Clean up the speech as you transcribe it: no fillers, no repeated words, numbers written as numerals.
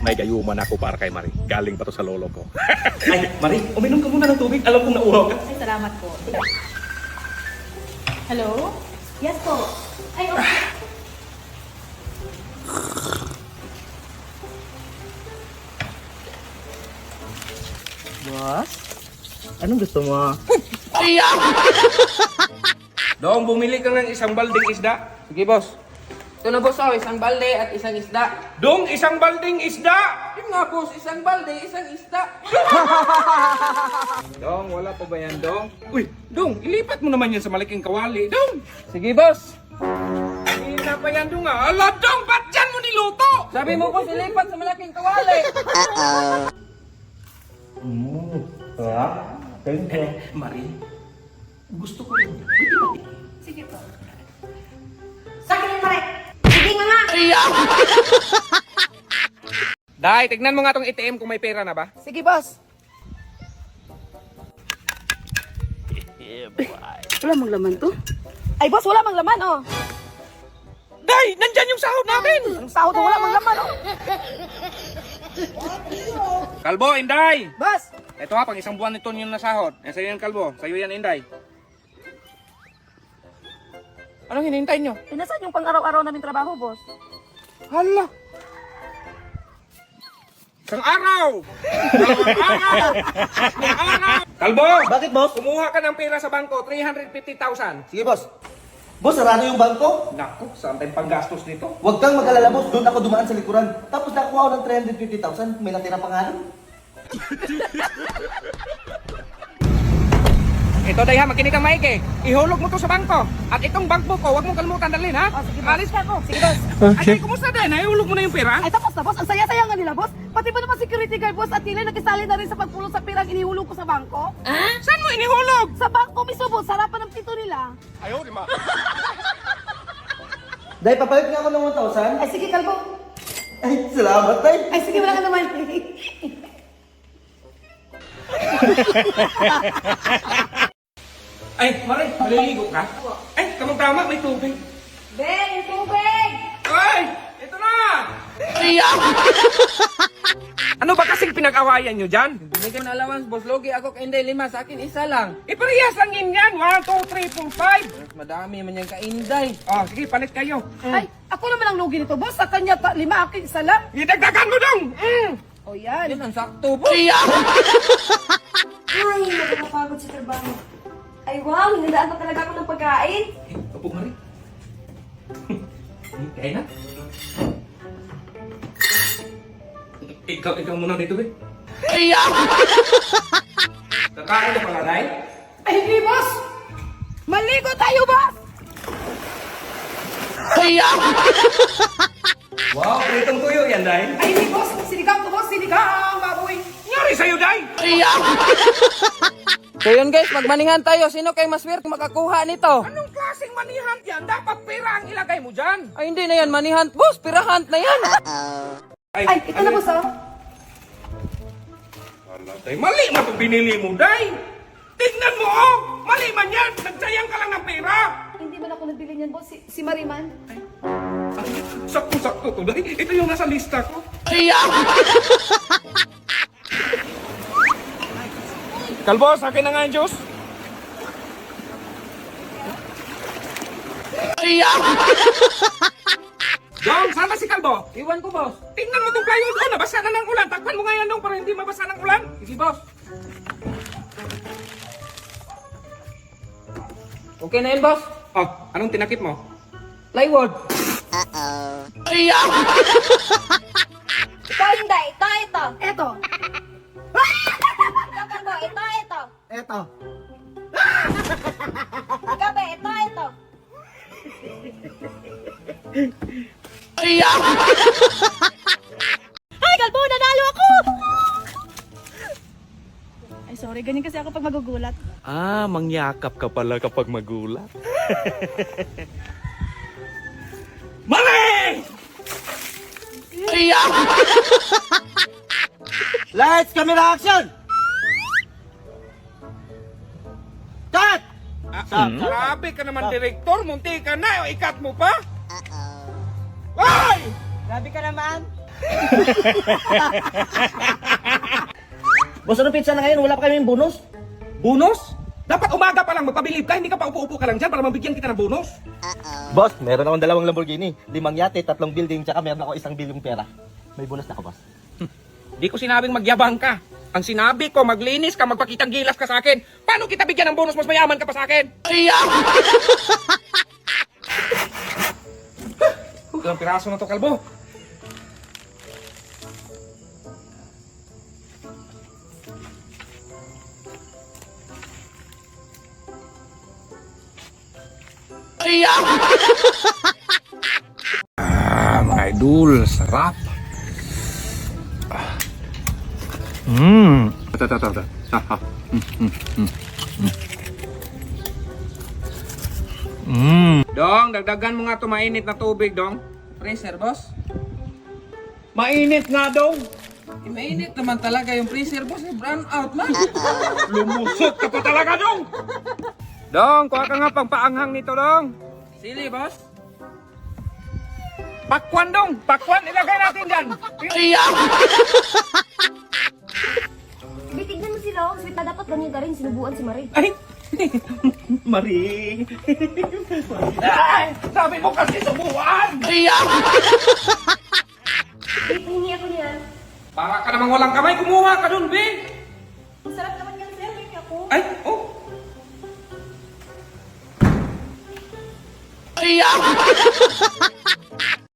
May gayuman ako para kay Marie. Galing pa to sa lolo ko. Ay, Marie, uminom ka muna ng tubig. Alam kong nauhaw ka. Ay, salamat po. Hello? Yes po. Ay, okay. Boss? Anong gusto mo? Dong, bumili ka ng isang balding isda. Sige, boss. Ito na, boss, isang balde at isang isda. Dong, isang balding isda! Yun nga, boss, isang balde, isang isda. Dong, wala pa ba yan, Dong? Uy, Dong, ilipat mo naman yan sa malaking kawali. Dong! Sige, boss. Hindi na pa yan, Dong, ah. Ala, Dong, ba't yan mo niluto? Sabi mo ko silipat sa malaking kawali. Sarap. Thank you. Marie, gusto ko yun. Pwede ba? Sige po. Sa akin yung pare. Sige nga nga. Day, tignan mo nga tong ATM kung may pera na ba? Sige, boss. Wala mang laman to. Ay, boss, wala mang laman, oh. Day, nandyan yung sahod namin! Ang sahod na wala mang laman, oh. Kalbo, Inday! Boss! Ito ha, pang isang buwan nito yung nasahod. Yan sa'yo yan, Kalbo. Sa'yo yan, Inday. Anong hinihintay nyo? Nasaan yung pang-araw-araw namin trabaho, boss? Hala! Isang araw! Isang araw! Isang araw! Kalbo! Bakit, boss? Kumuha ka ng pera sa bangko, 350,000. Sige, boss. Boss, sarado yung bangko. Naku, saan tayong panggastos nito? Huwag kang mag-alala, boss. Doon ako dumaan sa likuran. Tapos nakuha ako ng 350,000. May natira pa nga nun. Ito, Day, ha, makinig kang maigi. Ihulog mo to sa bangko. At itong bankbook ko, huwag mong kalimutan dalhin, ha? Oh, sige, boss. Alis ka ako. Sige, boss. Ay, kumusta din? Ihulog mo na yung pera? Ay, tapos na, boss. Ang saya-saya nga nila, boss. Pati ba naman security guard, boss, at tila nakisali na rin sa pagpulong sa pirang inihulog ko sa bangko? Saan mo inihulog? Sa bangko mismo, boss. Sarapan ng pito nila. Ayaw, di ma. Dahil papalit nga ako ng 1,000. Ay, sige, kalbo. Ay, salamat, tay. Ay, sige, wala ka naman. Ay, Marie, maliligo ka? Ay, tamang-tama, may tubig. Ben, yung tubig! Ay, ito na! Ano ba kasing pinag-awayan nyo dyan? Binigyan na allowance, boss. Logi ako kay Inday, 5. Sa akin, isa lang. Iparehas lang yun yan. 1, 2, 3, 4, 5. Mas madami man yung ka-Inday. Oh, sige, palit kayo. Ay, ako naman ang lugi nito, boss. Sa kanya, 5, akin, isa lang. Idagdagan mo dong! O yan. Yan ang sakto, boss. Ay, nakakapagod sa trabaho. Ay, wow, hinandaan pa talaga ako ng pagkain. Opo, Marie. Kaya na. Ikaw muna dito, be. Kakain na pala, Day? Ay, hindi, boss. Maligo tayo, boss. Wow, pritong tuyo yan, Day. Ay, hindi, boss. Sinigang to, boss. Sinigang, baboy. Nangyari sa'yo, Day? So yun, guys, magmanihan tayo. Sino kay mas swerte makakuha nito? Anong klaseng manihant yan? Dapat pera ang ilagay mo dyan. Ay, hindi na yan. Manihan. Boss, pirahan na yan. Ay, ito na, boss, oh. Wala, Day. Mali man itong binili mo, Day. Tignan mo, oh. Mali man yan. Nagsayang ka lang ng pera. Hindi man ako nagbili niyan, boss. Si Mariman. Ay, sakto-sakto to, Day. Ito yung nasa lista ko. Kalbo, sa akin na nga yung juice. Dong, saan ba si Kalbo? Iwan ko, boss. Tingnan mo itong plywood. Oh, nabasa na ng ulan. Takpan mo nga yan, Dong, para hindi mabasa ng ulan. Sige, boss. Okay na yun, boss. Oh, anong tinakip mo? Plywood. Ito, hindi. Ito. Eto. Ikaw ba? Ito. Eto. Ikaw ba? Ito. Ay, kalbo, nanalo ako! Ay, sorry. Ganyan kasi ako pag magugulat. Ah, mangyakap ka pala kapag magulat. Mali! Lights, camera, action! Cut! Grabe ka naman, direktor. Munti ka na. O, ikat mo pa? Ay! Grabe ka naman. Boss, anong pizza na ngayon? Wala pa kaming bonus? Bonus? Dapat umaga pa lang magpabilib ka, hindi ka pa upo-upo ka lang dyan para mabigyan kita ng bonus. Boss, meron akong 2 Lamborghini, 5 yate, 3 building, tsaka meron ako 1 bilyong pera. May bonus na ako, boss. Di ko sinabing magyabang ka. Ang sinabi ko, maglinis ka, magpakitang gilas ka sa akin. Paano kita bigyan ng bonus? Mas mayaman ka pa sa akin. Ilang piraso na to, kalbo? Mga idol, sarap. Ito. Dong, dagdagan mo nga to mainit na tubig, Dong. Freezer, boss. Mainit nga, Dong. Eh, mainit naman talaga yung freezer, boss. Eh, brown out man. Lumusot ka pa talaga, Dong. Dong, kuha ka nga pang paanghang nito, Dong. Sili, boss. Pakwan, Dong. Pakwan, ilagay natin dyan. Bitignan mo sila, oh. Sweet na dapat ganyan ka rin. Sinubuan si Marie. Ay, Marie. Ay, sabi mo kasi subuan. Wait, hingi ako niyan. Para ka namang walang kamay, kumuha ka dun, be. Ang sarap naman yan, sir. Hingi ako. Ay, oh.